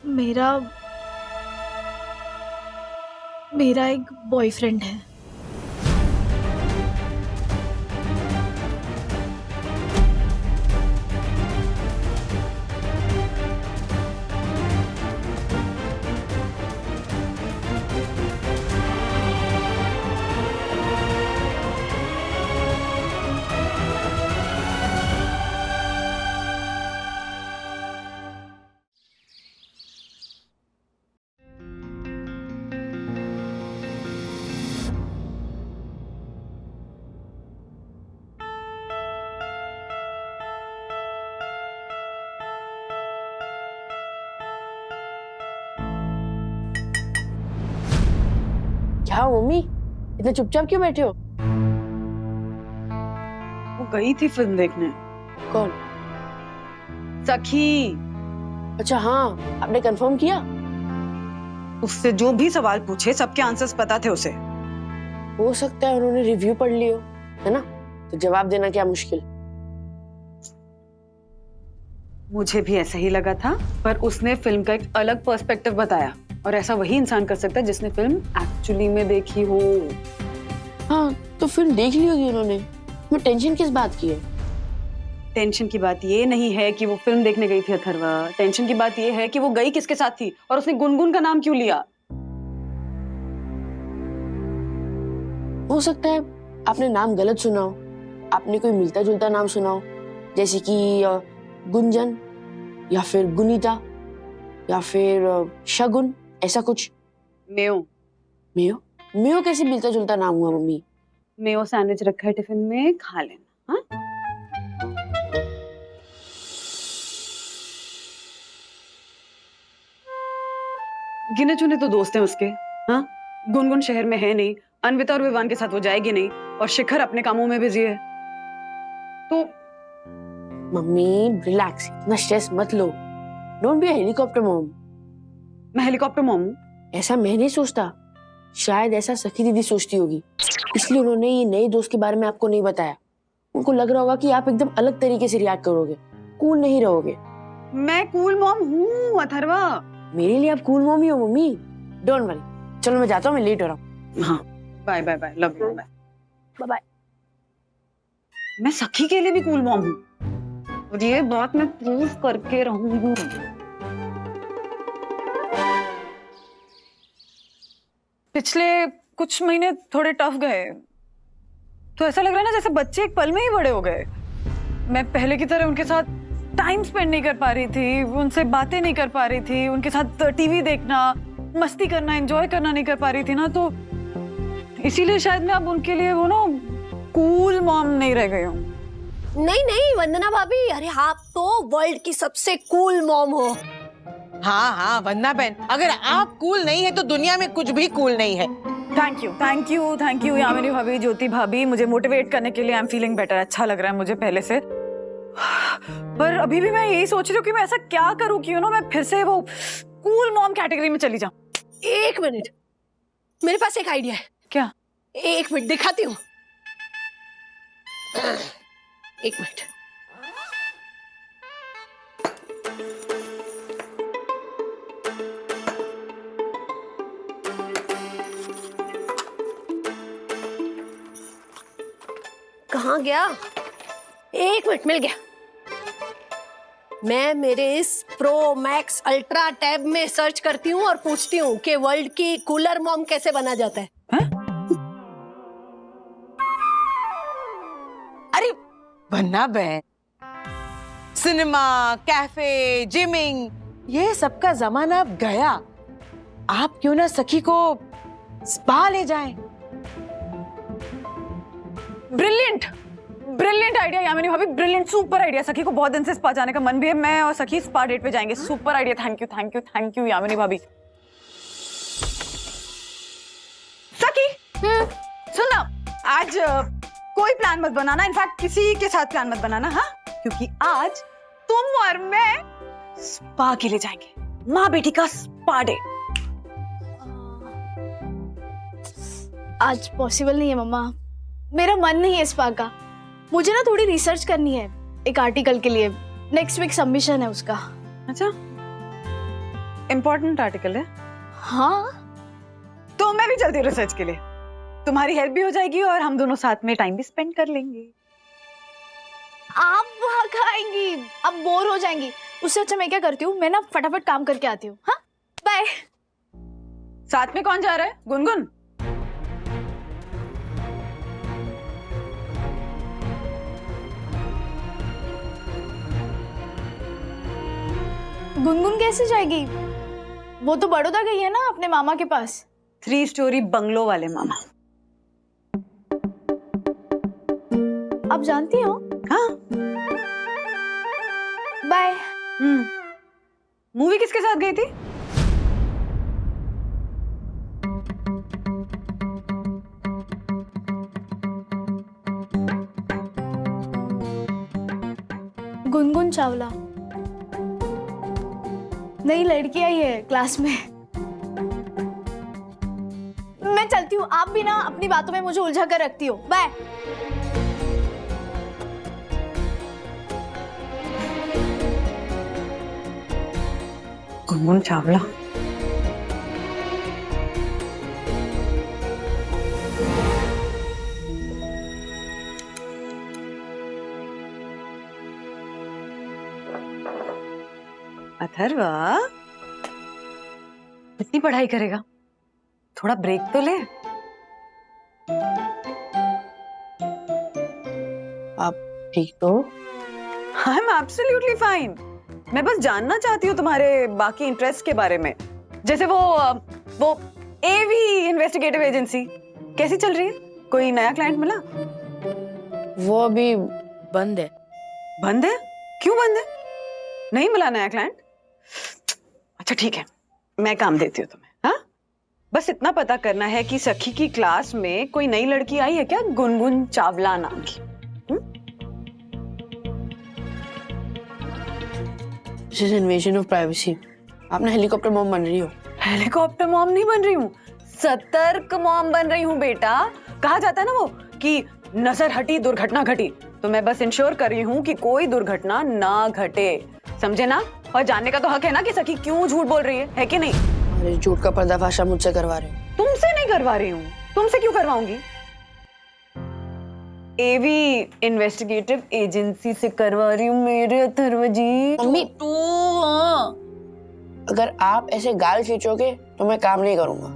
मेरा मेरा एक बॉयफ्रेंड है। क्या मम्मी, इतने चुपचाप क्यों बैठे हो? वो गई थी फिल्म देखने। कौन? सखी। अच्छा हाँ, आपने कंफर्म किया? उससे जो भी सवाल पूछे सबके आंसर्स पता थे उसे। हो सकता है उन्होंने रिव्यू पढ़ लियो, है ना? तो जवाब देना क्या मुश्किल। मुझे भी ऐसा ही लगा था, पर उसने फिल्म का एक अलग पर्सपेक्टिव बताया, और ऐसा वही इंसान कर सकता है जिसने फिल्म एक्चुअली में देखी हो। हाँ, तो फिल्म देख ली होगी उन्होंने। मैं टेंशन किस बात की है? टेंशन की बात ये नहीं है कि वो फिल्म देखने गई थी अथर्वा। टेंशन की बात ये है कि वो गई किसके साथ थी और उसने गुनगुन का नाम क्यों लिया। हो सकता है आपने नाम गलत सुना हो, आपने कोई मिलता जुलता नाम सुना हो, जैसे कि गुंजन या फिर गुनीता या फिर शगुन, ऐसा कुछ। मेयो। मेयो? मेयो कैसे मिलता जुलता नाम हुआ मम्मी? मेयो सैंडविच रखा है टिफिन में, खा लेना। हाँ? गिने चुने तो दोस्त हैं उसके। हाँ? गुनगुन शहर में है नहीं, अन्विता और विवान के साथ वो जाएगी नहीं, और शिखर अपने कामों में बिजी है। तो मम्मी रिलैक्स, इतना स्ट्रेस मत लो। Don't be a helicopter mom. मैं हेलीकॉप्टर मॉम हूँ? ऐसा मैं नहीं सोचता, शायद ऐसा सखी दीदी सोचती होगी, इसलिए उन्होंने ये नए दोस्त के बारे में आपको नहीं बताया। उनको लग रहा होगा कि आप एकदम अलग तरीके से रिएक्ट करोगे, कूल नहीं रहोगे। मैं कूल मॉम हूँ अथर्वा। मेरे लिए आप कूल मॉम ही हो मम्मी। डोंट वरी, चलो मैं जाता हूँ, मैं लेट हो रहा हूँ। हाँ, bye bye bye, love you, bye bye bye. मैं सखी के लिए भी कूल मॉम हूँ, और ये बात मैं प्रूव करके रहूंगी। पिछले कुछ महीने थोड़े टफ गए, तो ऐसा लग रहा है ना जैसे बच्चे एक पल में ही बड़े हो गए। मैं पहले की तरह उनके साथ टाइम स्पेंड नहीं कर पा रही थी, उनसे बातें नहीं कर पा रही थी, उनके साथ टीवी देखना, मस्ती करना, एंजॉय करना नहीं कर पा रही थी ना, तो इसीलिए शायद मैं अब उनके लिए वो ना कूल मॉम नहीं रह गई हूँ। नहीं नहीं वंदना भाभी, अरे आप तो वर्ल्ड की सबसे कूल मॉम हो। हाँ हाँ वंदना बहन, अगर आप कूल नहीं है तो दुनिया में कुछ भी कूल नहीं है। Thank you thank you thank you Yamini भाभी, ज्योति भाभी, मुझे मोटिवेट करने के लिए। आई एम फीलिंग बेटर, अच्छा लग रहा है मुझे पहले से। पर अभी भी मैं यही सोच रही हूँ कि मैं ऐसा क्या करूँ कि मैं फिर से वो कूल मॉम कैटेगरी में चली जाऊँ। एक मिनट, मेरे पास एक आइडिया है। क्या? एक मिनट दिखाती हूँ। एक मिनट। कहाँ गया? एक मिनट, मिल गया। मैं मेरे इस प्रो मैक्स अल्ट्रा टैब में सर्च करती हूँ और पूछती हूँ कि वर्ल्ड की कूलर मॉम कैसे बना जाता है। अरे वंदना बहन, सिनेमा, कैफे, जिमिंग, ये सबका जमाना अब गया। आप क्यों ना सखी को स्पा ले जाएं? ब्रिलियंट ब्रिलियंट आइडिया यामिनी भाभी, ब्रिलियंट, सुपर आइडिया। सखी को बहुत दिन से स्पा जाने का मन भी है, मैं और सखी स्पा डेट पे जाएंगे। Super idea, thank you thank you thank you Yamini भाभी। सखी सुन ना, आज कोई प्लान मत बनाना, इनफैक्ट किसी के साथ प्लान मत बनाना। हाँ, क्योंकि आज तुम और मैं स्पा के लिए जाएंगे, माँ बेटी का स्पा डेट। आज पॉसिबल नहीं है मम्मा, मेरा मन नहीं है स्पा का। मुझे ना थोड़ी रिसर्च करनी है एक आर्टिकल के लिए, नेक्स्ट वीक सबमिशन है उसका। अच्छा, इम्पोर्टेंट आर्टिकल है। हाँ, तो मैं भी चलती हूँ रिसर्च के लिए, तुम्हारी हेल्प भी हो जाएगी और हम दोनों साथ में टाइम भी स्पेंड कर लेंगे। आप वहाँ खाएंगी, आप बोर हो जाएंगी। उससे अच्छा मैं क्या करती हूँ, मैं ना फटाफट काम करके आती हूँ। हाँ, बाय। साथ में कौन जा रहा है? गुनगुन? गुनगुन कैसे जाएगी? वो तो बड़ौदा गई है ना अपने मामा के पास। 3 स्टोरी बंगलो वाले मामा। आप जानती हो? हाँ। बाय। मूवी किसके साथ गई थी? गुनगुन चावला, नई लड़की आई है क्लास में। मैं चलती हूँ, आप भी ना अपनी बातों में मुझे उलझा कर रखती हो। बाय। गुनगुन चावला। अथर्वा, इतनी पढ़ाई करेगा, थोड़ा ब्रेक तो ले। आप ठीक तो हो? I am absolutely fine. मैं बस जानना चाहती हूँ तुम्हारे बाकी इंटरेस्ट के बारे में, जैसे वो एवी इन्वेस्टिगेटिव एजेंसी कैसी चल रही है? कोई नया क्लाइंट मिला? वो अभी बंद है। बंद है? क्यों बंद है? नहीं मिला नया क्लाइंट? अच्छा ठीक है, मैं काम देती हूँ तुम्हें। हाँ, बस इतना पता करना है कि सखी की क्लास में कोई नई लड़की आई है क्या, गुनगुन चावला नाम की? This is invasion of privacy. आप ना हेलीकॉप्टर मॉम बन रही हो। हेलीकॉप्टर मॉम नहीं बन रही हूँ, सतर्क मॉम बन रही हूँ बेटा। कहा जाता है ना वो कि नजर हटी दुर्घटना घटी, तो मैं बस इंश्योर कर रही हूँ कि कोई दुर्घटना ना घटे, समझे ना? और जानने का तो हक है ना कि सखी क्यों झूठ बोल रही है कि नहीं? और इस झूठ का पर्दाफाश आप मुझसे करवा रहे हो। तुमसे नहीं करवा रही हूँ, तुमसे क्यों करवाऊंगी? एवी इन्वेस्टिगेटिव एजेंसी से करवा रही हूँ मेरे अथर्व जी। मम्मी, अगर आप ऐसे गाल खींचोगे तो मैं काम नहीं करूंगा।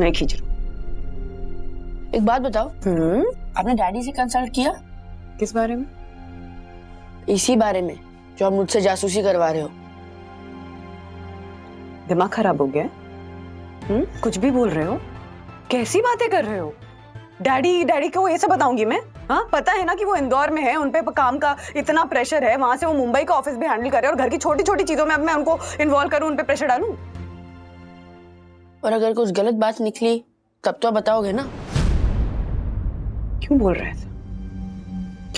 नहीं खींच रही। एक बात बताओ, आपने डैडी से कंसल्ट किया? किस बारे में? इसी बारे में जो आप मुझसे जासूसी करवा रहे हो। दिमाग खराब हो गया? कुछ भी बोल रहे हो, कैसी बातें कर रहे हो? डैडी को ये सब बताऊंगी मैं? हाँ, पता है ना कि वो इंदौर में है, उनपे काम का इतना प्रेशर है, वहां से वो मुंबई का ऑफिस भी हैंडल कर रहे हैं और घर की छोटी छोटी चीजों में अब मैं उनको इन्वॉल्व करूं, उनपे प्रेशर डालूं? और अगर कुछ गलत बात निकली तब तो आप बताओगे ना? क्यों बोल रहा है ऐसा?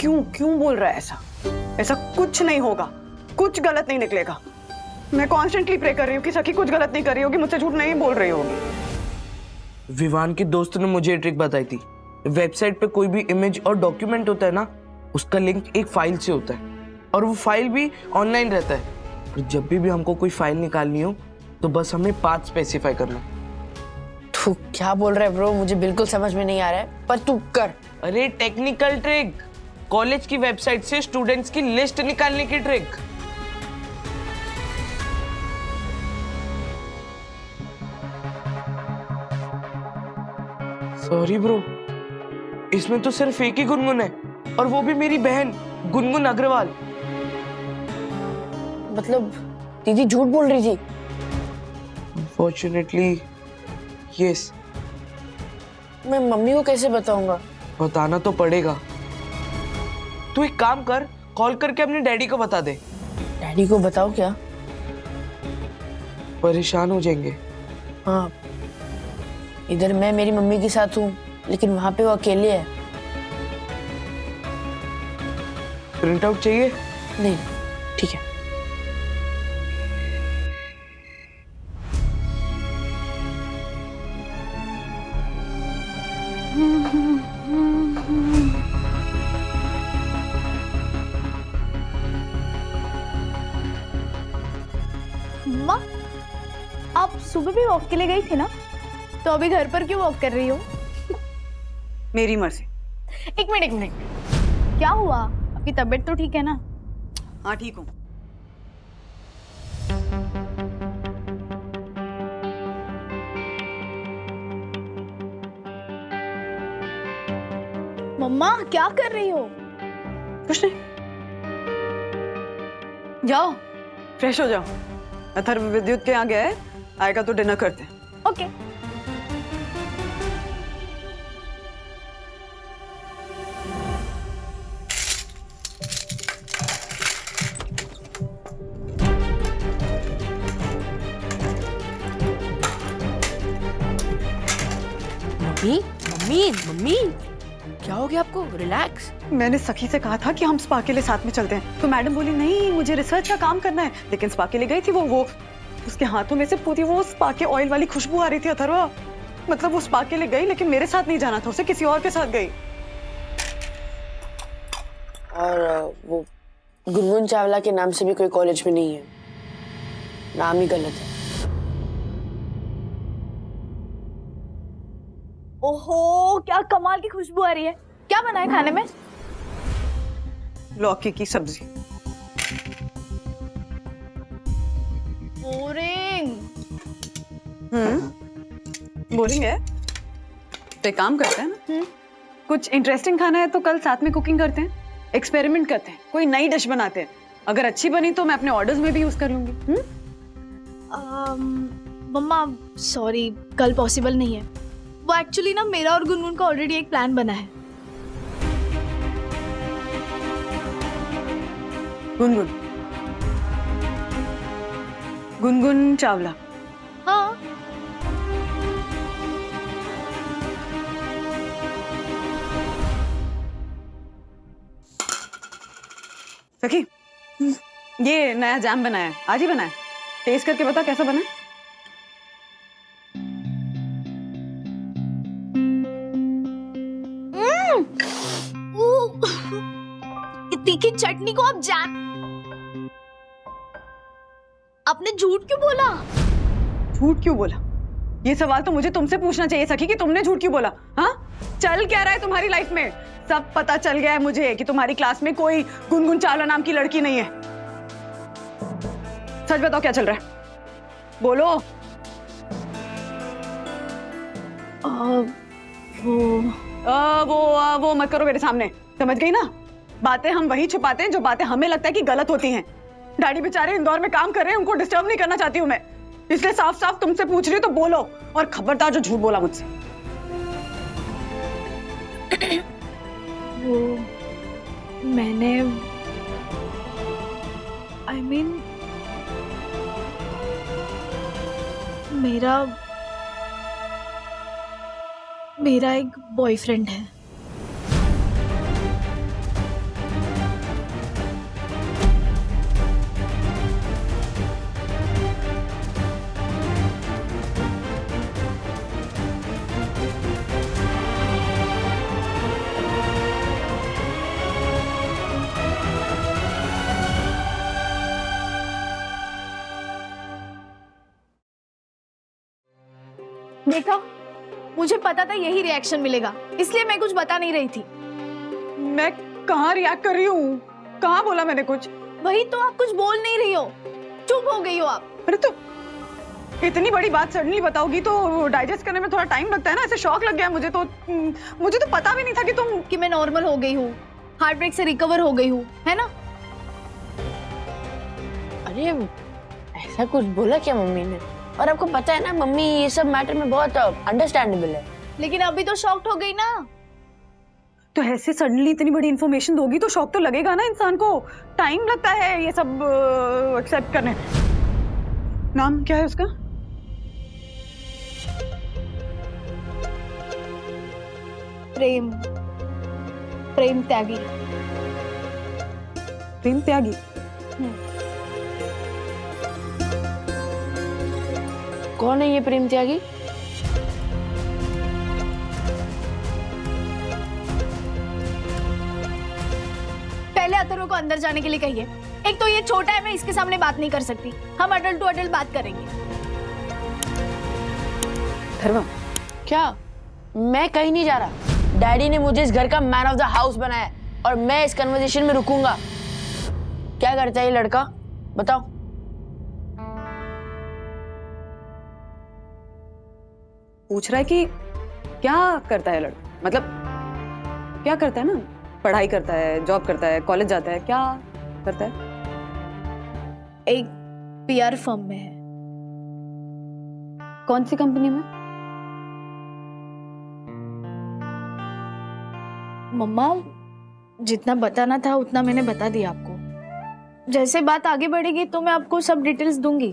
क्यों बोल रहा है ऐसा? ऐसा कुछ नहीं होगा, कुछ गलत नहीं निकलेगा। मैं कॉन्स्टेंटली प्रे कर रही हूँ कि सखी कुछ गलत नहीं कर रही होगी, मुझसे झूठ नहीं बोल रही होगी। विवान के दोस्त ने मुझे ये ट्रिक बताई थी। वेबसाइट पे कोई भी इमेज और डॉक्यूमेंट होता है ना, उसका लिंक एक फाइल से होता है और वो फाइल भी ऑनलाइन रहता है। और जब भी हमको कोई फाइल निकालनी हो तो बस हमें पाथ स्पेसिफाई करना। तू क्या बोल रहा है ब्रो? मुझे बिल्कुल समझ में नहीं आ रहा है, पर तू कर। अरे टेक्निकल ट्रिक, कॉलेज की वेबसाइट से स्टूडेंट्स की लिस्ट निकालने की ट्रिक। सॉरी ब्रो, इसमें तो सिर्फ एक ही गुनगुन है और वो भी मेरी बहन गुनगुन अग्रवाल। मतलब दीदी झूठ बोल रही थी? Unfortunately yes. मैं मम्मी को कैसे बताऊंगा? बताना तो पड़ेगा। तू एक काम कर, कॉल करके अपने डैडी को बता दे। डैडी को बताओ क्या? परेशान हो जाएंगे। हाँ, इधर मैं मेरी मम्मी के साथ हूँ, लेकिन वहां पे वो अकेले है। प्रिंट आउट चाहिए? नहीं, ठीक है। मम्मा, आप सुबह भी वॉक के लिए गई थी ना, तो अभी घर पर क्यों वॉक कर रही हो? मेरी मर्जी। एक मिनट, क्या हुआ? आपकी तबीयत तो ठीक है ना? हाँ ठीक हूँ। मम्मा क्या कर रही हो? कुछ नहीं, जाओ फ्रेश हो जाओ। अथर्व विद्युत के यहाँ गया है, आएगा तो डिनर करते हैं। ओके। मम्मी मम्मी मम्मी, क्या हो गया आपको? रिलैक्स। मैंने सखी से कहा था कि हम स्पा के लिए साथ में चलते हैं, तो मैडम बोली नहीं मुझे रिसर्च का काम करना है। लेकिन स्पा के लिए गई थी वो उसके हाथों में से पूरी वो स्पा के ऑयल वाली खुशबू आ रही थी। अथर्वा, मतलब वो स्पा के लिए गई लेकिन मेरे साथ नहीं जाना था, उसे किसी और के साथ गई। और वो गुनगुन चावला के नाम से भी कोई कॉलेज में नहीं है, नाम ही गलत है। ओहो, क्या कमाल की खुशबू आ रही है। क्या बना है खाने में? लौकी की सब्जी। बोरिंग। बोरिंग है तो एक काम करते हैं ना, कुछ इंटरेस्टिंग खाना है तो कल साथ में कुकिंग करते हैं, एक्सपेरिमेंट करते हैं, कोई नई डिश बनाते हैं। अगर अच्छी बनी तो मैं अपने ऑर्डर्स में भी यूज कर लूंगी। मम्मा सॉरी, कल पॉसिबल नहीं है। वो एक्चुअली ना मेरा और गुनगुन का ऑलरेडी एक प्लान बना है। गुनगुन, गुनगुन चावला। हाँ। सखी, ये नया जैम बनाया है, आज ही बनाया है, टेस्ट करके बता कैसा बना है। तीखी चटनी को आप जैम। आपने झूठ क्यों बोला? झूठ क्यों बोला? ये सवाल तो मुझे तुमसे पूछना चाहिए सखी कि तुमने झूठ क्यों बोला। हाँ, चल क्या रहा है तुम्हारी लाइफ में? सब पता चल गया है मुझे कि तुम्हारी क्लास में कोई गुनगुन चावला नाम की लड़की नहीं है। सच बताओ क्या चल रहा है, बोलो। वो मत करो मेरे सामने, समझ गई ना? बातें हम वही छुपाते हैं जो बातें हमें लगता है कि गलत होती हैं। डैडी बेचारे इंदौर में काम कर रहे हैं, उनको डिस्टर्ब नहीं करना चाहती हूँ मैं, इसलिए साफ साफ तुमसे पूछ रही हूँ तो बोलो, और खबरदार जो झूठ बोला मुझसे। वो मैंने I mean, मेरा एक बॉयफ्रेंड है। देखा, मुझे पता था यही रिएक्शन मिलेगा, इसलिए मैं कुछ बता नहीं रही थी। मैं कहाँ रिएक्ट कर रही हूँ? कहाँ बोला मैंने कुछ? वही तो, आप कुछ बोल नहीं रही हो, चुप हो गई हो आप। अरे तो इतनी बड़ी बात सडनली बताओगी तो डाइजेस्ट करने में थोड़ा टाइम लगता है ना, ऐसे शॉक लग गया मुझे तो पता भी नहीं था कि मैं नॉर्मल हो गई हूँ, हार्ट ब्रेक से रिकवर हो गई हूँ, है ना? अरे ऐसा कुछ बोला क्या मम्मी ने? और आपको पता है ना मम्मी ये सब मैटर में बहुत अंडरस्टैंडेबल है। लेकिन अभी तो शॉक्ड हो गई ना। तो ऐसे सडनली इतनी बड़ी इंफॉर्मेशन दोगी तो शॉक तो लगेगा ना इंसान को, टाइम लगता है ये सब एक्सेप्ट करने। नाम क्या है उसका? प्रेम त्यागी। प्रेम त्यागी? कौन है ये प्रेम त्यागी? पहले अथर्व को अंदर जाने के लिए कहिए, एक तो ये छोटा है, मैं इसके सामने बात नहीं कर सकती। हम अडल्ट टू अडल्ट बात करेंगे। धर्मा, क्या? मैं कहीं नहीं जा रहा। डैडी ने मुझे इस घर का मैन ऑफ द हाउस बनाया है और मैं इस कन्वर्सेशन में रुकूंगा। क्या करता है ये लड़का, बताओ। पूछ रहा है कि क्या करता है लड़का, मतलब क्या करता है ना, पढ़ाई करता है, जॉब करता है, कॉलेज जाता है, क्या करता है? एक पीआर फर्म में है। कौन सी कंपनी में? मम्मा, जितना बताना था उतना मैंने बता दिया आपको। जैसे बात आगे बढ़ेगी तो मैं आपको सब डिटेल्स दूंगी।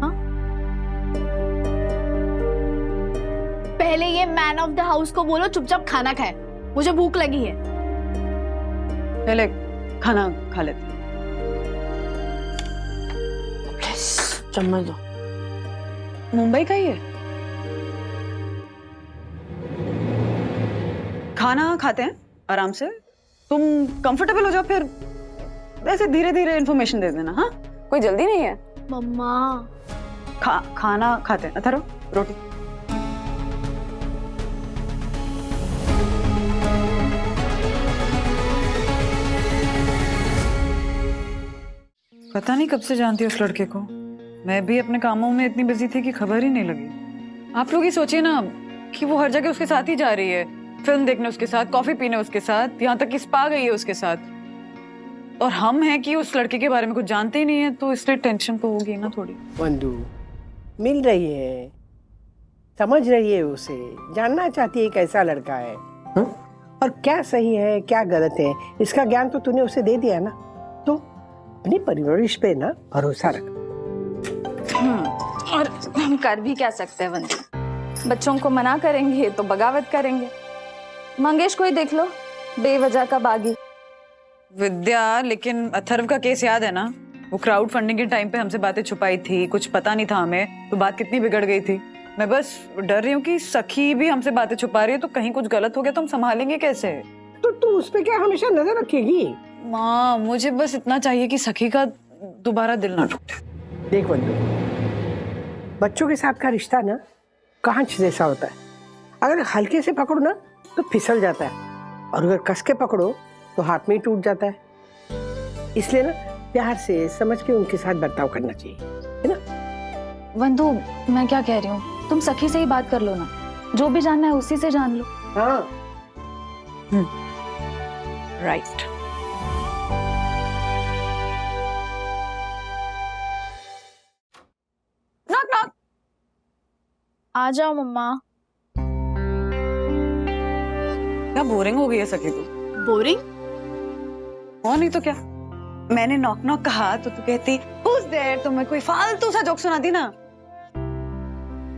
हाँ? पहले ये मैन ऑफ द हाउस को बोलो चुपचाप खाना खाए, मुझे भूख लगी है। पहले खाना खा लेते। चम्मच दो। मुंबई का ही है। खाना खाते हैं आराम से, तुम कंफर्टेबल हो जाओ, फिर ऐसे धीरे धीरे इन्फॉर्मेशन दे देना। हाँ, कोई जल्दी नहीं है। मम्मा, खाना खाते हैं। अथर्व, रोटी। पता नहीं कब से जानती हूँ उस लड़के को। मैं भी अपने कामों में इतनी बिजी थी कि खबर ही नहीं लगी। आप लोग ही सोचिए ना कि वो हर जगह उसके साथ ही जा रही है, फिल्म देखने उसके साथ, कॉफी पीने उसके साथ, यहाँ तक कि स्पा गई है उसके साथ। और हम हैं कि उस लड़के के बारे में कुछ जानते ही नहीं है, तो इसलिए टेंशन तो होगी ना थोड़ी। वंदू मिल रही है, समझ रही है उसे, जानना चाहती है कैसा लड़का है, हा? और क्या सही है क्या गलत है, इसका ज्ञान तो तूने उसे दे दिया ना। तो अपनी परवरिश पे ना भरोसा रख। और हम कर भी क्या सकते हैं वंदू, बच्चों को मना करेंगे तो बगावत करेंगे। मंगेश को ही देख लो, बेवजह का बागी। विद्या, लेकिन अथर्व का केस याद है ना? वो क्राउड फंडिंग के टाइम पे हमसे बातें छुपाई थी, कुछ पता नहीं था हमें, तो बात कितनी बिगड़ गई थी। मैं बस डर रही हूँ कि सखी भी हमसे बातें छुपा रही है, तो कहीं कुछ गलत हो गया तो हम संभालेंगे कैसे? तो तू उस पे क्या हमेशा नजर रखेगी? माँ, मुझे बस इतना चाहिए कि सखी का दोबारा दिल ना टूटे। देख वंदू, बच्चों के साथ का रिश्ता ना कांच जैसा होता है। अगर हल्के से पकड़ो ना तो फिसल जाता है, और अगर कस के पकड़ो तो हाथ में ही टूट जाता है। इसलिए ना प्यार से समझ के उनके साथ बर्ताव करना चाहिए, है ना? वंदू, मैं क्या कह रही हूँ, तुम सखी से ही बात कर लो ना, जो भी जानना है उसी से जान लो। हाँ, राइट। Knock knock. आ जाओ मम्मा। क्या बोरिंग हो गई है सखी तू? बोरिंग? और नहीं तो क्या। मैंने नॉक नॉक कहा तो तू कहती हुज देयर, तो मैं कोई फालतू सा जोक सुनाती ना।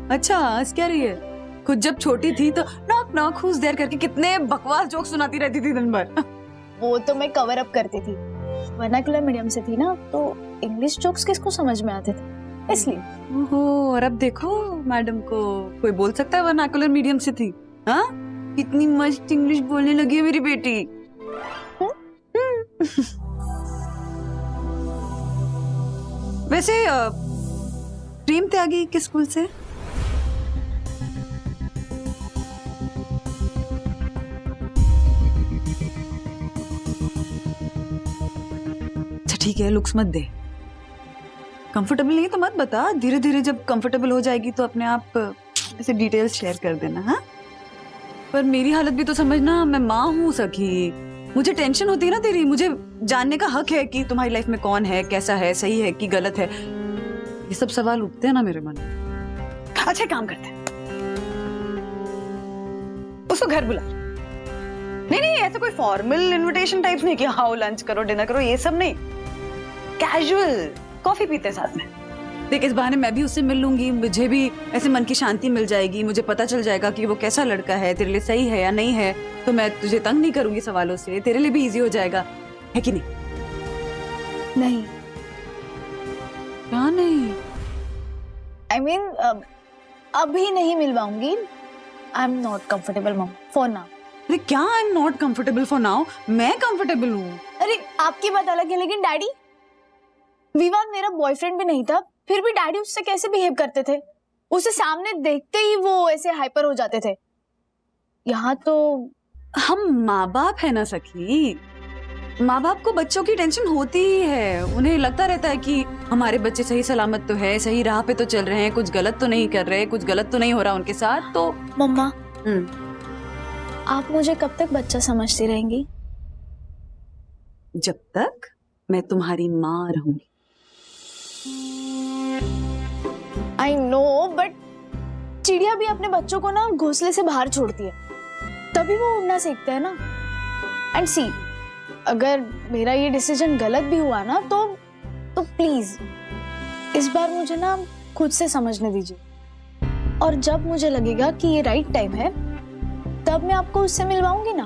अच्छा, हंस क्या रही है? खुद जब छोटी थी तो नॉक नॉक हुज देयर करके कितने बकवास जोक सुनाती रहती थी दिन भर। वो तो मैं कवर अप करती थी, वर्नाकुलर मीडियम से थी ना, तो इंग्लिश जोक्स किसको समझ में आते थे, इसलिए। ओहो, और अब देखो मैडम को कोई बोल सकता है वर्नाकुलर मीडियम से थी? हाँ, कितनी मस्त इंग्लिश बोलने लगी है मेरी बेटी। वैसे प्रेम त्यागी किस स्कूल से? अच्छा ठीक है, लुक्स मत दे। कंफर्टेबल नहीं है तो मत बता, धीरे धीरे जब कंफर्टेबल हो जाएगी तो अपने आप ऐसे डिटेल्स शेयर कर देना। हाँ, पर मेरी हालत भी तो समझना, मैं माँ हूँ सखी, मुझे टेंशन होती है ना तेरी। मुझे जानने का हक है कि तुम्हारी लाइफ में कौन है, कैसा है, सही है कि गलत है। ये सब सवाल उठते हैं ना मेरे मन में। अच्छा काम करते हैं, उसको घर बुला। नहीं नहीं, ऐसा कोई फॉर्मल इनविटेशन टाइप नहीं कि आओ लंच करो, डिनर करो, ये सब नहीं। कैजुअल कॉफी पीते साथ में। देख, इस बहाने मैं भी उससे मिल लूंगी, मुझे भी ऐसे मन की शांति मिल जाएगी, मुझे पता चल जाएगा कि वो कैसा लड़का है, तेरे लिए सही है या नहीं है, तो मैं तुझे तंग नहीं करूंगी सवालों से, तेरे लिए भी इजी हो जाएगा, है कि नहीं? नहीं, क्या नहीं? आई मीन अभी नहीं मिल पाऊंगी। आई एम नॉट कंफर्टेबल मम फॉर नाउ। अरे क्या I am not comfortable for now? मैं कंफर्टेबल हूँ। अरे आपकी बात अलग है, लेकिन डैडी, विवान मेरा बॉयफ्रेंड भी नहीं था, फिर भी डैडी उससे कैसे बिहेव करते थे। उसे सामने देखते ही वो ऐसे हाइपर हो जाते थे। यहाँ तो हम माँ बाप है ना सखी, माँ बाप को बच्चों की टेंशन होती ही है। उन्हें लगता रहता है कि हमारे बच्चे सही सलामत तो है, सही राह पे तो चल रहे हैं, कुछ गलत तो नहीं कर रहे, कुछ गलत तो नहीं हो रहा उनके साथ। तो मम्मा, आप मुझे कब तक बच्चा समझती रहेंगी? जब तक मैं तुम्हारी माँ रहूंगी। आई नो, बट चिड़िया भी अपने बच्चों को ना घोंसले से बाहर छोड़ती है, तभी वो उड़ना सीखते हैं ना। एंड सी, अगर मेरा ये डिसीजन गलत भी हुआ ना तो प्लीज इस बार मुझे ना खुद से समझने दीजिए, और जब मुझे लगेगा कि ये राइट टाइम है तब मैं आपको उससे मिलवाऊंगी ना,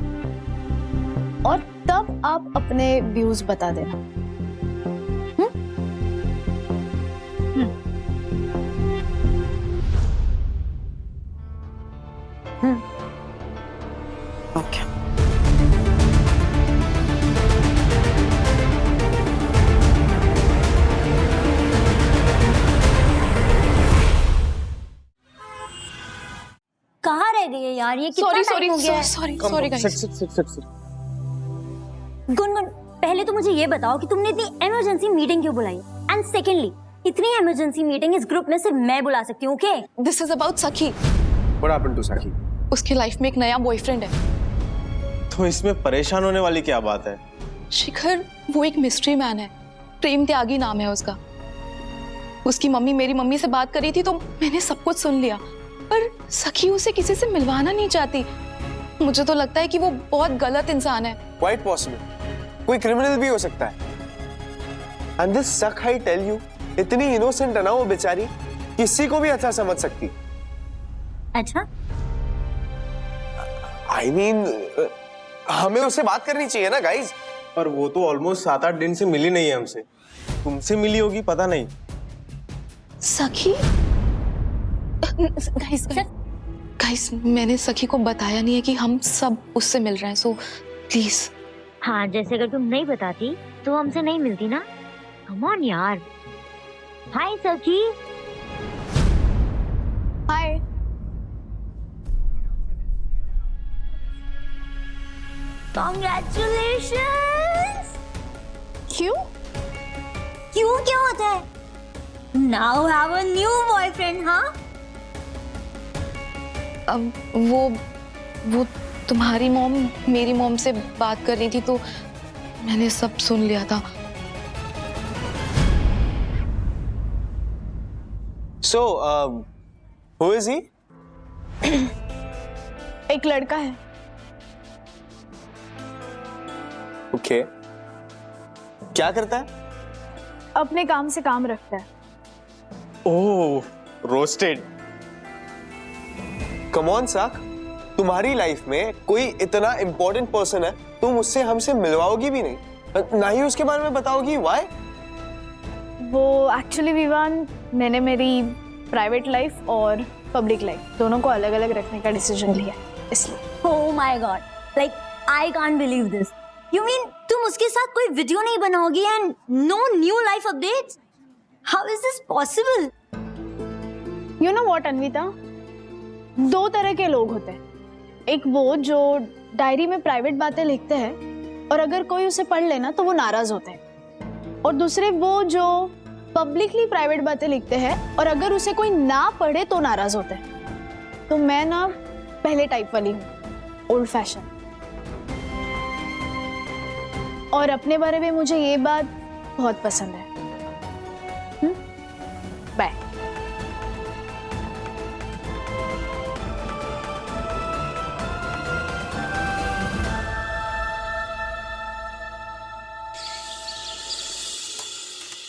और तब आप अपने व्यूज बता देना। ओके। कहाँ रह गई है यार? ये कितना टाइम हो गया है? सॉरी गुनगुन, पहले तो मुझे ये बताओ कि तुमने इतनी इमरजेंसी मीटिंग क्यों बुलाई? एंड सेकेंडली, इतनी इमरजेंसी मीटिंग इस ग्रुप में सिर्फ मैं बुला सकती हूँ, ओके? दिस इज अबाउट सखी। What happened to सखी? उसकी लाइफ में एक नया बॉयफ्रेंड है। तो इसमें परेशान होने वाली क्या बात है? शिखर, वो एक मिस्ट्री मैन है, प्रेम त्यागी नाम है उसका। उसकी मम्मी मेरी मम्मी से बात करी थी तो मैंने सब कुछ सुन लिया, पर सखी उसे किसी से मिलवाना नहीं चाहती। मुझे तो लगता है कि वो बहुत गलत इंसान है। Quite possible. कोई क्रिमिनल भी हो सकता है। And this सख, I tell you, इतनी इनोसेंट है ना वो बेचारी, किसी को भी अच्छा समझ सकती। अच्छा, I mean, हमें उससे बात करनी चाहिए ना गाइज। पर वो तो ऑलमोस्ट 7-8 दिन से मिली नहीं है हमसे। तुमसे मिली होगी पता नहीं। सखी? गाइस, मैंने सखी को बताया नहीं है कि हम सब उससे मिल रहे हैं, सो प्लीज। हाँ, जैसे अगर तुम नहीं बताती तो हमसे नहीं मिलती ना। कम ऑन यार। हाय सखी। हाय। Congratulations! क्यों? क्यों क्या होता है? Now have a new boyfriend, हाँ? अब वो तुम्हारी मॉम मेरी मॉम से बात कर रही थी तो मैंने सब सुन लिया था। So, who is he? एक लड़का है। Okay. क्या करता है? अपने काम से काम रखता है। ओह, रोस्टेड। कम ऑन सख, तुम्हारी लाइफ में कोई इतना इम्पोर्टेंट पर्सन है, तुम उससे हमसे मिलवाओगी भी नहीं, ना ही उसके बारे में बताओगी। व्हाई? वो एक्चुअली विवान, मैंने मेरी प्राइवेट लाइफ और पब्लिक लाइफ दोनों को अलग अलग रखने का डिसीजन लिया, इसलिए। Oh my God! Like I can't believe this. You mean तुम उसके साथ कोई वीडियो नहीं बनाओगी and no new life updates? How is this possible? You know what, Anvita? 2 तरह के लोग होते हैं। एक वो जो डायरी में प्राइवेट बातें लिखते हैं और अगर कोई उसे पढ़ लेना तो वो नाराज होते हैं, और दूसरे वो जो पब्लिकली प्राइवेट बातें लिखते हैं और अगर उसे कोई ना पढ़े तो नाराज होते हैं। तो मैं ना पहले टाइप वाली हूँ, ओल्ड फैशन। और अपने बारे में मुझे ये बात बहुत पसंद है। बाय।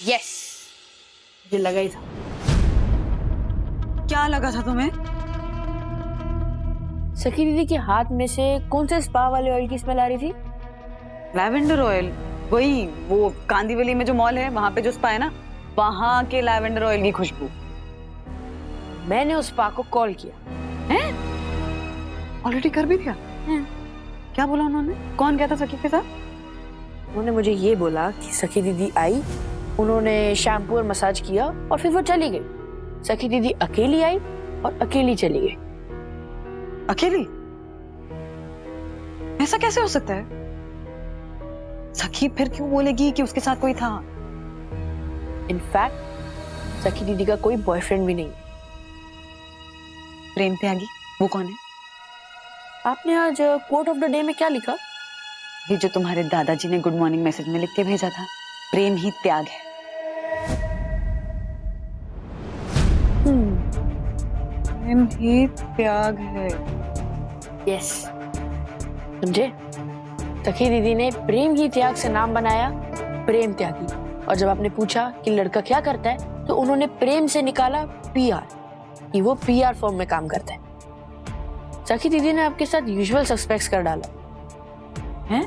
यस, मुझे लगा ही था। क्या लगा था तुम्हें? सखी दीदी के हाथ में से कौन से स्पा वाले ऑयल की स्मेल आ रही थी? लैवेंडर ऑयल, वही वो कांदीवली में जो मॉल है वहां पे जो स्पा है ना, वहां के लैवेंडर ऑयल की खुशबू। मैंने उस स्पा को कॉल किया। हैं? ऑलरेडी कर भी दिया? क्या बोला उन्होंने? कौन गया था सखी के साथ? उन्होंने मुझे ये बोला कि सखी दीदी आई, उन्होंने शैम्पू और मसाज किया और फिर वो चली गई। सखी दीदी अकेली आई और अकेली चली गई। अकेली? ऐसा कैसे हो सकता है? सखी फिर क्यों बोलेगी कि उसके साथ कोई था? इनफैक्ट सखी दीदी का कोई बॉयफ्रेंड भी नहीं। प्रेम त्यागी वो कौन है? आपने आज कोट ऑफ द डे में क्या लिखा? ये जो तुम्हारे दादाजी ने गुड मॉर्निंग मैसेज में लिख के भेजा था, प्रेम ही त्याग है। प्रेम ही त्याग है। यस, समझे? सखी दीदी ने प्रेम ही त्याग से नाम बनाया प्रेम त्यागी। और जब आपने पूछा कि लड़का क्या करता है, तो उन्होंने प्रेम से निकाला पीआर, कि वो पीआर फॉर्म में काम करता है। सखी दीदी ने आपके साथ यूजुअल सस्पेक्ट्स कर डाला है।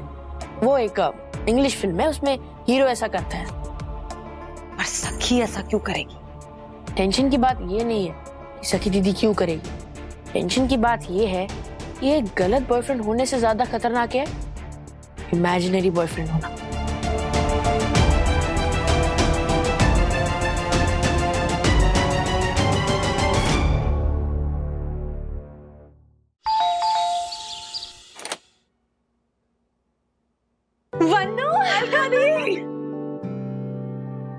वो एक इंग्लिश फिल्म है, उसमें हीरो ऐसा करता है। पर सखी ऐसा क्यों करेगी? टेंशन की बात ये नहीं है कि सखी दीदी क्यों करेगी। टेंशन की बात ये है कि एक गलत बॉयफ्रेंड होने से ज्यादा खतरनाक है इमेजिनरी बॉयफ्रेंड होना।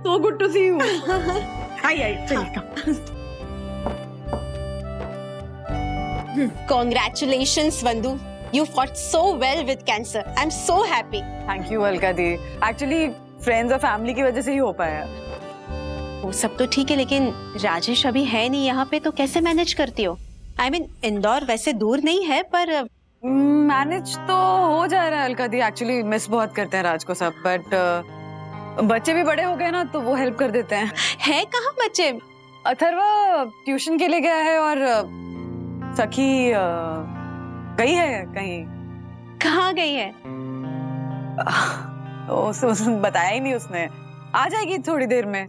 So good to see you. आई चलिए। Congratulations, Vandu. You fought so well with cancer. I'm so happy. Thank you Alka the. Actually friends और फैमिली की वजह से ही हो पाया। वो सब तो ठीक है, लेकिन राजेश अभी है नहीं यहाँ पे, तो कैसे मैनेज करती हो? I mean, इंदौर वैसे दूर नहीं है, पर मैनेज तो हो जा रहा है अलका दी। एक्चुअली मिस बहुत करते हैं राज को सब, बट बच्चे भी बड़े हो गए ना, तो वो हेल्प कर देते हैं। है कहाँ बच्चे? अथर्वा ट्यूशन के लिए गया है और सखी गई है कहीं। कहाँ गई है? बताया ही नहीं उसने। आ जाएगी थोड़ी देर में।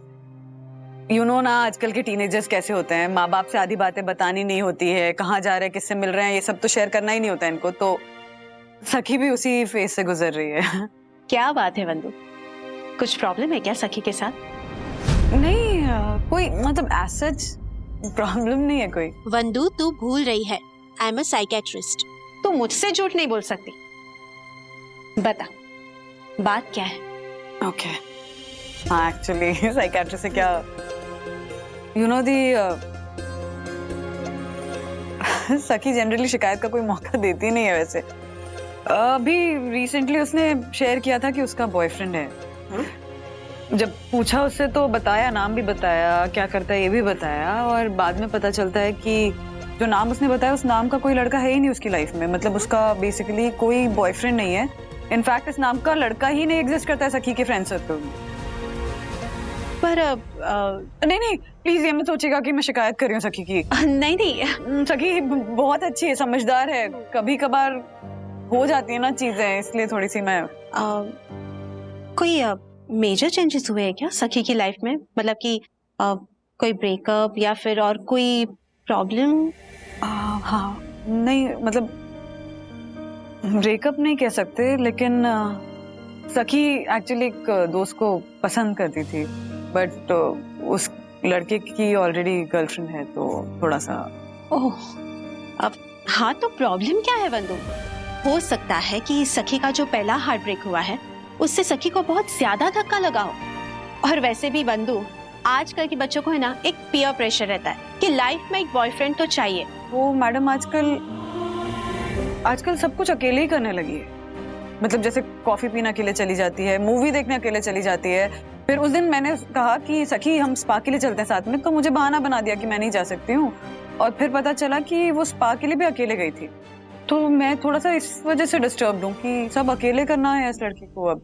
यू नो ना आजकल के टीनेजर्स कैसे होते हैं, माँ बाप से आधी बातें बतानी नहीं होती है, कहाँ जा रहे हैं, किससे मिल रहे हैं, ये सब तो शेयर करना ही नहीं होता है इनको। तो सखी भी उसी फेज से गुजर रही है। क्या बात है वंदु, कुछ प्रॉब्लम है क्या सखी के साथ? नहीं, कोई मतलब एज प्रॉब्लम नहीं है कोई। वंदु, तू भूल रही है, आई एम अ साइकेट्रिस्ट। तू मुझसे झूठ नहीं बोल सकती। बता, बात क्या है? ओके, हाँ एक्चुअली साइकेट्रिस्ट से क्या, यू नो दी सखी जनरली शिकायत का कोई मौका देती नहीं है वैसे। अभी रिसेंटली उसने शेयर किया था कि उसका बॉयफ्रेंड है। जब पूछा उससे तो बताया, नाम भी बताया, क्या करता है ये भी बताया, और बाद में पता चलता है कि जो नाम उसने बताया उस नाम का कोई लड़का है ही नहीं उसकी लाइफ में। मतलब उसका बेसिकली कोई बॉयफ्रेंड नहीं है। इनफैक्ट इस नाम का लड़का ही नहीं एग्जिस्ट करता है सखी के फ्रेंड सर्कल में। पर नहीं प्लीज ये मत सोचिएगा कि मैं शिकायत कर रही हूँ सखी की। नहीं, सखी बहुत अच्छी है, समझदार है। कभी कभार हो जाती है ना चीजें, इसलिए थोड़ी सी मैं कोई मेजर चेंजेस हुए हैं क्या सखी की लाइफ में? मतलब कि कोई ब्रेकअप या फिर और कोई प्रॉब्लम? हाँ, नहीं मतलब ब्रेकअप नहीं कह सकते, लेकिन सखी एक्चुअली एक दोस्त को पसंद करती थी, बट उस लड़के की ऑलरेडी गर्लफ्रेंड है, तो थोड़ा सा। ओह, अब हाँ, तो प्रॉब्लम क्या है वंदु? हो सकता है कि सखी का जो पहला हार्ट ब्रेक हुआ है उससे सखी को बहुत ज्यादा धक्का लगा हो। और वैसे भी वंदु, आजकल के बच्चों को है ना एक पीयर प्रेशर रहता है कि लाइफ में एक बॉयफ्रेंड तो चाहिए। वो मैडम आजकल सब कुछ अकेले ही करने लगी है। मतलब जैसे कॉफी पीने अकेले चली जाती है, मूवी देखने अकेले चली जाती है। फिर उस दिन मैंने कहा कि सखी हम स्पा के लिए चलते हैं साथ में, तो मुझे बहाना बना दिया कि मैं नहीं जा सकती हूँ, और फिर पता चला कि वो स्पा के लिए भी अकेले गई थी। तो मैं थोड़ा सा इस वजह से डिस्टर्ब हूँ कि सब अकेले करना है इस लड़की को अब।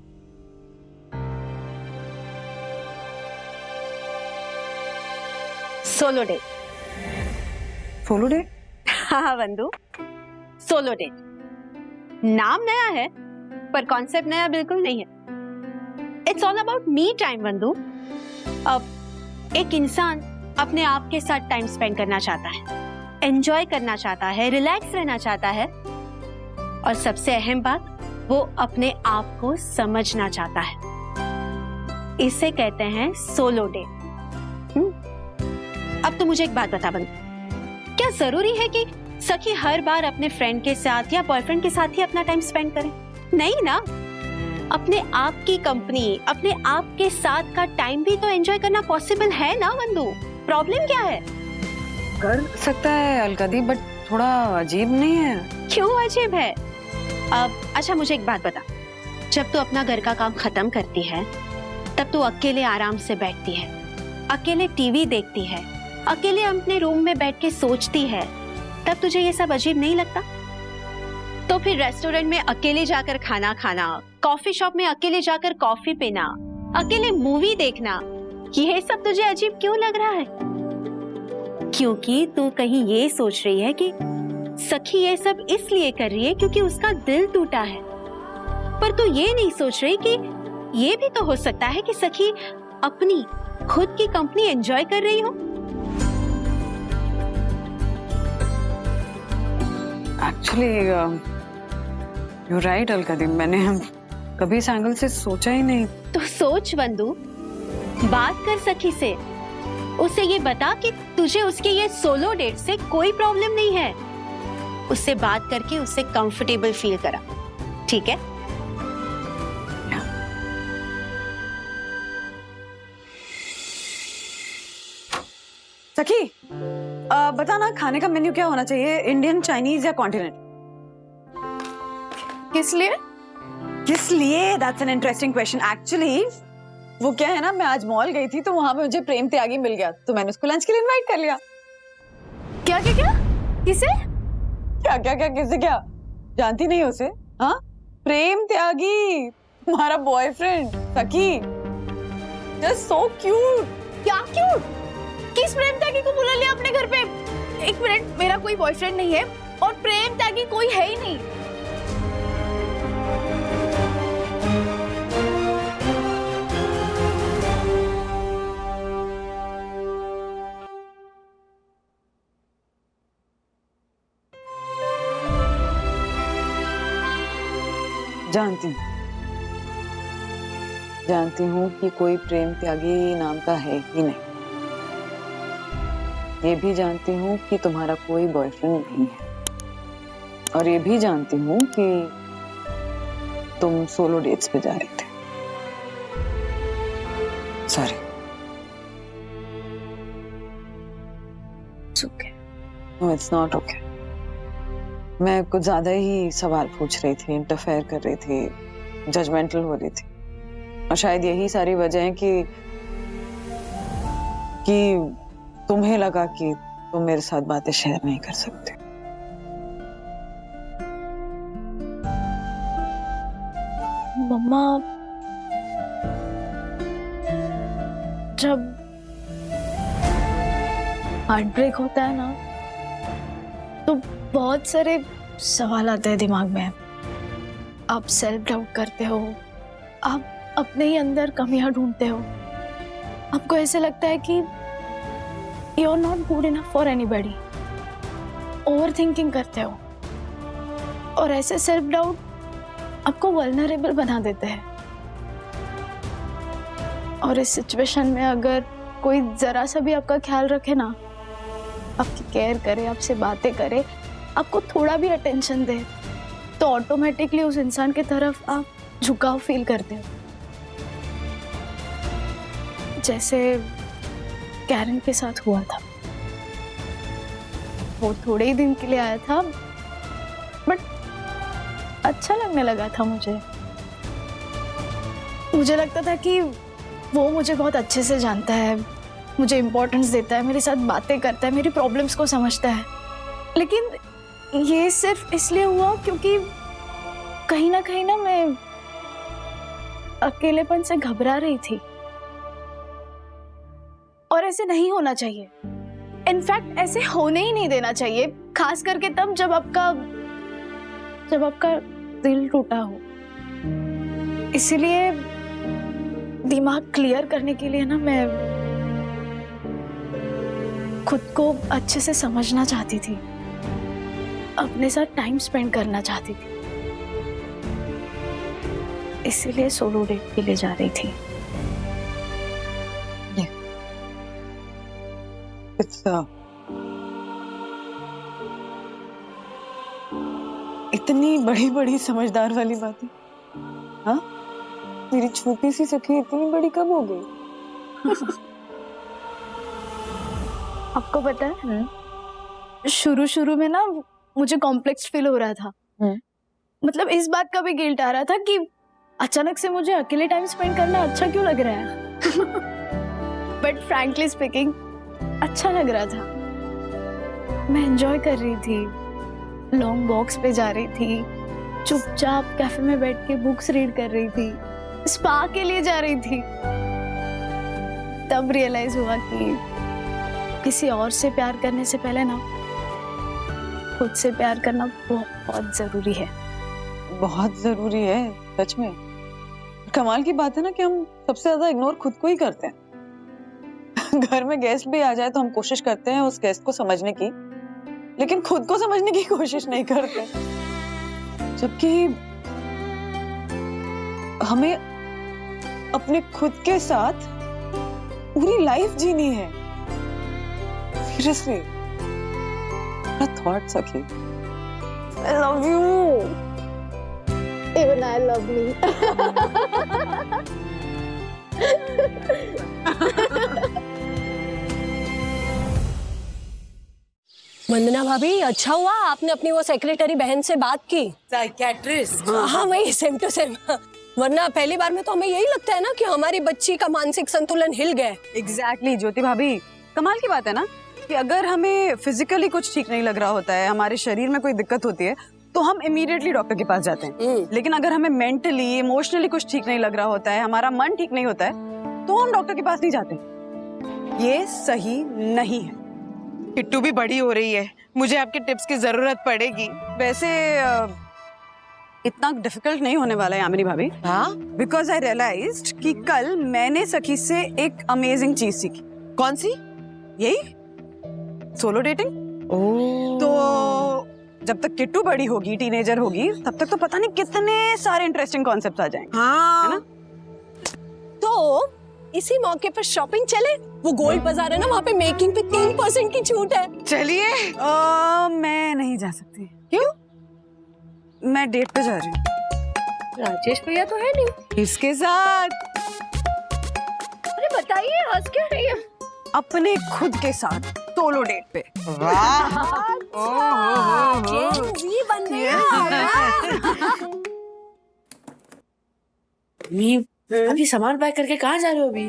Solo date. Solo date? हाँ वंदु, सोलो डेट। नाम नया है पर कॉन्सेप्ट नया बिल्कुल नहीं है। It's all about me time वंदु। अब एक इंसान अपने आप के साथ टाइम स्पेंड करना चाहता है, एंजॉय करना चाहता है, रिलैक्स रहना चाहता है, और सबसे अहम बात, वो अपने आप को समझना चाहता है। इसे कहते हैं सोलो डेट। अब तो मुझे एक बात बता बंदू, क्या जरूरी है कि सखी हर बार अपने फ्रेंड के साथ या बॉयफ्रेंड के साथ ही अपना टाइम स्पेंड करे? नहीं ना, अपने आप की कंपनी, अपने आप के साथ का टाइम भी तो एंजॉय करना पॉसिबल है ना बंदू। प्रॉब्लम क्या है? कर सकता है अलकादी, बट थोड़ा अजीब नहीं है? क्यों अजीब है? अब अच्छा मुझे एक बात बता, जब तू अपना घर का काम खत्म करती है तब तू अकेले आराम से बैठती है, अकेले टीवी देखती है, अकेले अपने रूम में बैठ के सोचती है, तब तुझे ये सब अजीब नहीं लगता? तो फिर रेस्टोरेंट में अकेले जाकर खाना खाना, कॉफी शॉप में अकेले जाकर कॉफी पीना, अकेले मूवी देखना, ये सब तुझे अजीब क्यों लग रहा है? क्योंकि तू कहीं ये सोच रही है कि सखी ये सब इसलिए कर रही है क्योंकि उसका दिल टूटा है, पर तू ये नहीं सोच रही कि ये भी तो हो सकता है कि सखी अपनी खुद की कंपनी एंजॉय कर रही हो। एक्चुअली यू राइट अलकादी, मैंने कभी इस एंगल से सोचा ही नहीं। तो सोच बंधु, बात कर सखी से, उसे ये बता कि तुझे उसके ये सोलो डेट से कोई प्रॉब्लम नहीं है। उससे बात करके उसे कंफर्टेबल फील करा, ठीक है? सखी बता ना, खाने का मेन्यू क्या होना चाहिए? इंडियन, चाइनीज या कॉन्टिनेंट? किस लिए? किस लिए? That's an interesting question. Actually वो क्या है ना, मैं आज मॉल गई थी तो वहां पे मुझे प्रेम त्यागी मिल गया, तो मैंने उसको लंच के लिए इनवाइट कर लिया। क्या क्या क्या? किसे? क्या क्या क्या किसे? क्या जानती नहीं उसे? हाँ, प्रेम त्यागी, तुम्हारा बॉयफ्रेंड सखी। Just so cute. क्या क्यूट? किस प्रेम त्यागी को बुला लिया अपने घर पे? एक मिनट, मेरा कोई बॉयफ्रेंड नहीं है और प्रेम त्यागी कोई है ही नहीं। जानती हूँ कि कोई प्रेम त्यागी नाम का है ही नहीं। ये भी जानती हूँ कि तुम्हारा कोई बॉयफ्रेंड नहीं है, और ये भी जानती हूँ कि तुम सोलो डेट्स पे जा रहे थे। Sorry. No, it's not okay. मैं कुछ ज्यादा ही सवाल पूछ रही थी, इंटरफेयर कर रही थी, जजमेंटल हो रही थी, और शायद यही सारी वजह है कि तुम्हें लगा कि तुम मेरे साथ बातें शेयर नहीं कर सकते। मम्मा, जब हार्ट ब्रेक होता है ना, तो बहुत सारे सवाल आते हैं दिमाग में। आप सेल्फ डाउट करते हो, आप अपने ही अंदर कमियां ढूंढते हो, आपको ऐसे लगता है कि you are not good enough for anybody, over thinking करते हो, और ऐसे सेल्फ डाउट आपको वल्नरेबल बना देते हैं। और इस सिचुएशन में अगर कोई जरा सा भी आपका ख्याल रखे ना, आपकी केयर करे, आपसे बातें करे, आपको थोड़ा भी अटेंशन दे, तो ऑटोमेटिकली उस इंसान की तरफ आप झुकाव फील करते हो। जैसे कैरन के साथ हुआ था। वो थोड़े ही दिन के लिए आया था, बट अच्छा लगने लगा था मुझे। मुझे लगता था कि वो मुझे बहुत अच्छे से जानता है, मुझे इम्पोर्टेंस देता है, मेरे साथ बातें करता है, मेरी प्रॉब्लम्स को समझता है। लेकिन ये सिर्फ इसलिए हुआ क्योंकि कहीं ना मैं अकेलेपन से घबरा रही थी, और ऐसे नहीं होना चाहिए। इनफैक्ट ऐसे होने ही नहीं देना चाहिए, खास करके तब जब आपका दिल टूटा हो। इसीलिए दिमाग क्लियर करने के लिए ना, मैं खुद को अच्छे से समझना चाहती थी, अपने साथ टाइम स्पेंड करना चाहती थी। इसीलिए सोलो डेट के लिए जा रही थी। इतनी बड़ी बड़ी समझदार वाली बातें, हाँ? मेरी छोटी सी सखी इतनी बड़ी कब हो गई? आपको पता है, शुरू शुरू में ना मुझे कॉम्प्लेक्स फील हो रहा था। मतलब इस बात का भी गिल्ट आ रहा था कि अचानक से मुझे अकेले टाइम स्पेंड करना अच्छा क्यों लग रहा है। बट फ्रैंकली स्पीकिंग अच्छा लग रहा था। मैं एंजॉय कर रही थी, लॉन्ग वॉक्स पे जा रही थी, चुपचाप कैफे में बैठ के बुक्स रीड कर रही थी, स्पा के लिए जा रही थी। तब रियलाइज हुआ कि किसी और से प्यार करने से पहले ना खुद से प्यार करना बहुत जरूरी है। बहुत जरूरी है सच में। कमाल की बात है ना कि हम सबसे ज्यादा इग्नोर खुद को ही करते हैं। घर में गेस्ट भी आ जाए तो हम कोशिश करते हैं उस गेस्ट को समझने की, लेकिन खुद को समझने की कोशिश नहीं करते। जबकि हमें अपने खुद के साथ पूरी लाइफ जीनी है। सीरियसली, थॉट सखी। I love you. Even I love me. वंदना भाभी, अच्छा हुआ आपने अपनी वो सेक्रेटरी बहन से बात की। साइकियाट्रिस्ट? हाँ वही, सेम टू सेम। वरना पहली बार में तो हमें यही लगता है ना कि हमारी बच्ची का मानसिक संतुलन हिल गया। एग्जैक्टली ज्योति भाभी, कमाल की बात है ना कि अगर हमें फिजिकली कुछ ठीक नहीं लग रहा होता है, हमारे शरीर में कोई दिक्कत होती है, तो हम इमीडिएटली डॉक्टर के पास जाते हैं। लेकिन अगर हमें मेंटली इमोशनली कुछ ठीक नहीं लग रहा होता है, हमारा मन ठीक नहीं होता है, तो हम डॉक्टर के पास नहीं जाते। ये सही नहीं है। किट्टू भी बड़ी हो रही है, मुझे आपके टिप्स की जरूरत पड़ेगी। वैसे इतना डिफिकल्ट नहीं होने वाला है यामिनी भाभी। हाँ? बिकॉज आई रियलाइज्ड कि कल मैंने सखी से एक अमेजिंग चीज सीखी। कौन सी? यही सोलो डेटिंग। तो जब तक किट्टू बड़ी होगी, टीनेजर होगी, तब तक तो पता नहीं कितने सारे इंटरेस्टिंग कॉन्सेप्ट्स आ जाएंगे। हाँ। है ना? तो इसी मौके पर शॉपिंग चले। वो गोल्ड बाजार है ना, वहाँ पे मेकिंग पे 3% की छूट है। चलिए। मैं नहीं जा सकती। क्यों? मैं डेट पे जा रही हूँ। राजेश भैया तो है नहीं। इसके साथ। अरे बताइए, हंस क्यों रही है? अपने खुद के साथ सोलो डेट पे। जी बन गया। अभी सामान पैक करके कहाँ जा रहे हो अभी?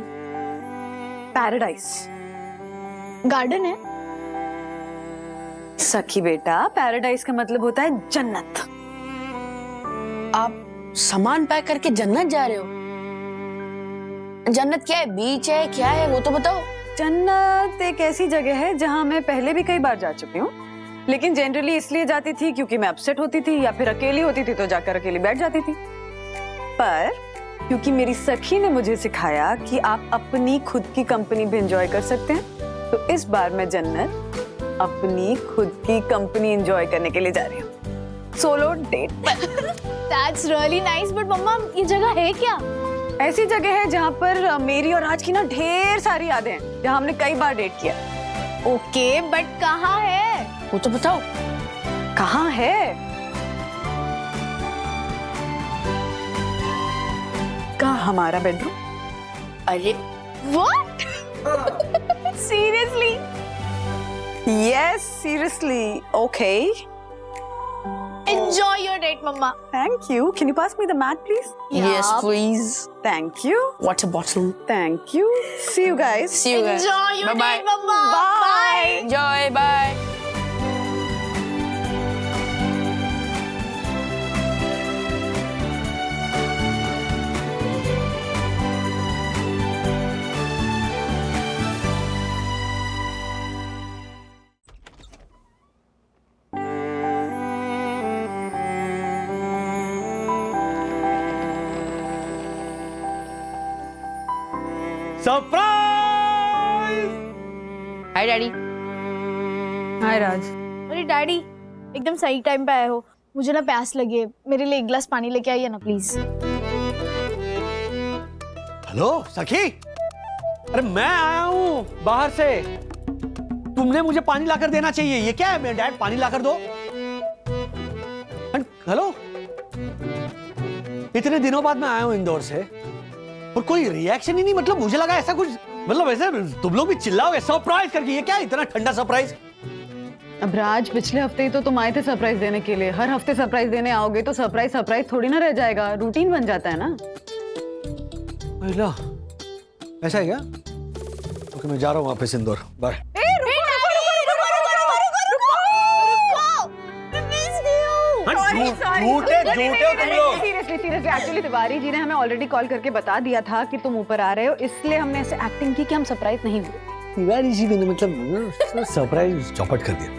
पैराडाइज गार्डन है। सखी बेटा, पैराडाइज का मतलब होता है जन्नत। आप सामान पैक करके जन्नत जा रहे हो? जन्नत क्या है? बीच है, क्या है वो तो बताओ। जन्नत एक ऐसी जगह है जहाँ मैं पहले भी कई बार जा चुकी हूँ, लेकिन जनरली इसलिए जाती थी क्योंकि मैं अपसेट होती थी या फिर अकेली होती थी तो जाकर अकेली बैठ जाती थी। पर क्योंकि मेरी सखी ने मुझे सिखाया कि आप अपनी खुद की कंपनी भी एंजॉय कर सकते हैं, तो इस बार मैं जन्नत अपनी खुद की कंपनी एंजॉय करने के लिए जा रही हूँ, सोलो डेट पर। That's really nice, but मम्मा ये जगह है क्या? ऐसी जगह है जहाँ पर मेरी और राज की ना ढेर सारी यादें हैं, जहाँ हमने कई बार डेट किया। ओके, बट कहाँ है? वो तो बताओ। कहाँ है? कहाँ? हमारा बेडरूम। अरे What? Seriously? Yes, seriously. Okay. Enjoy your date, Mama. Thank you. Can you pass me the mat, please? yes please. Thank you. Water bottle. Thank you. See you guys. See you guys. Enjoy your Bye-bye. date, Mama. Bye. Enjoy. Bye. Surprise! Hi daddy. Hi, Raj. अरे daddy, एकदम सही time पे आए हो। मुझे ना प्यास लगी है, मेरे लिए एक गिलास पानी लेके आइए ना प्लीज। हेलो सखी, अरे मैं आया हूँ बाहर से, तुमने मुझे पानी लाकर देना चाहिए। ये क्या है, मेरे डैड पानी लाकर दो। हेलो, इतने दिनों बाद मैं आया हूँ इंदौर से और कोई रिएक्शन ही नहीं। मतलब मुझे लगा ऐसा कुछ, मतलब ऐसे तुम लोग भी चिल्लाओगे सरप्राइज करके। ये क्या है, इतना ठंडा सरप्राइज? अब राज, पिछले हफ्ते ही तो तुम आए थे सरप्राइज देने के लिए। हर हफ्ते सरप्राइज देने आओगे तो सरप्राइज सरप्राइज थोड़ी ना रह जाएगा, रूटीन बन जाता है ना। ला, ऐसा है क्या? ओके, मैं जा रहा हूँ वापस Indore. Bye. Seriously actually Tiwari ji ने हमें ऑलरेडी कॉल करके बता दिया था कि तुम ऊपर आ रहे हो, इसलिए हमने ऐसे एक्टिंग की कि हम सरप्राइज नहीं हुए। तिवारी जी ने मतलब सरप्राइज चौपट कर दिया।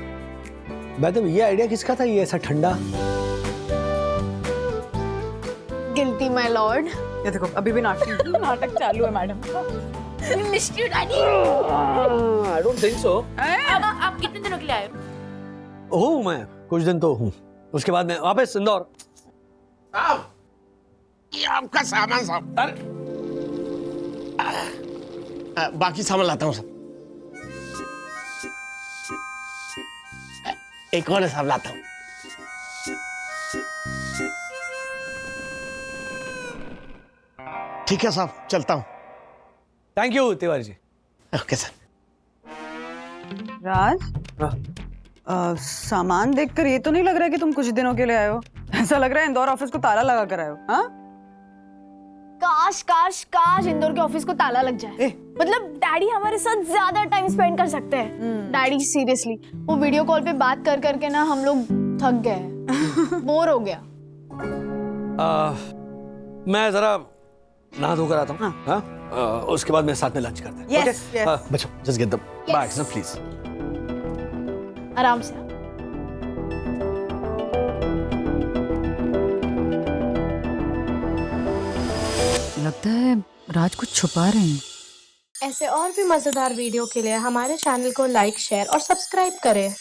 बाय द वे, ये आइडिया किसका था, ये ऐसा ठंडा? Guilty my Lord. ये देखो, अभी भी नाटक चालू है madam. Missed you daddy. I don't think so. आप कितने दिनों के लिए आए हो? हूँ मैं, कुछ दिन तो हूँ, उसके बाद मैं वापस इंदौर। ये आपका सामान साहब। बाकी सामान लाता हूँ साहब। एक और साहब लाता हूँ। ठीक है साहब, चलता हूँ। Thank you Tiwari ji. Okay sir. Raj, सामान देखकर ये तो नहीं लग रहा है कि तुम कुछ दिनों के लिए आए हो। ऐसा लग रहा है इंदौर ऑफिस को ताला लगा कर आए हो। हाँ, काश काश काश इंदौर के ऑफिस को ताला लग जाए। मतलब डैडी हमारे साथ ज्यादा टाइम स्पेंड कर सकते हैं। डैडी सीरियसली, वो वीडियो कॉल पे बात कर करके ना हम लोग थक गए, बोर हो गया। मैं जरा नहा धोकर आता हूँ। हाँ, उसके बाद मेरे साथ में लंच करते हैं। Yes, yes. बच्चों, जस्ट गेट द बैग्स ना प्लीज। आराम से। लगता है राज कुछ छुपा रहे हैं। ऐसे और भी मजेदार वीडियो के लिए हमारे चैनल को लाइक, शेयर और सब्सक्राइब करें।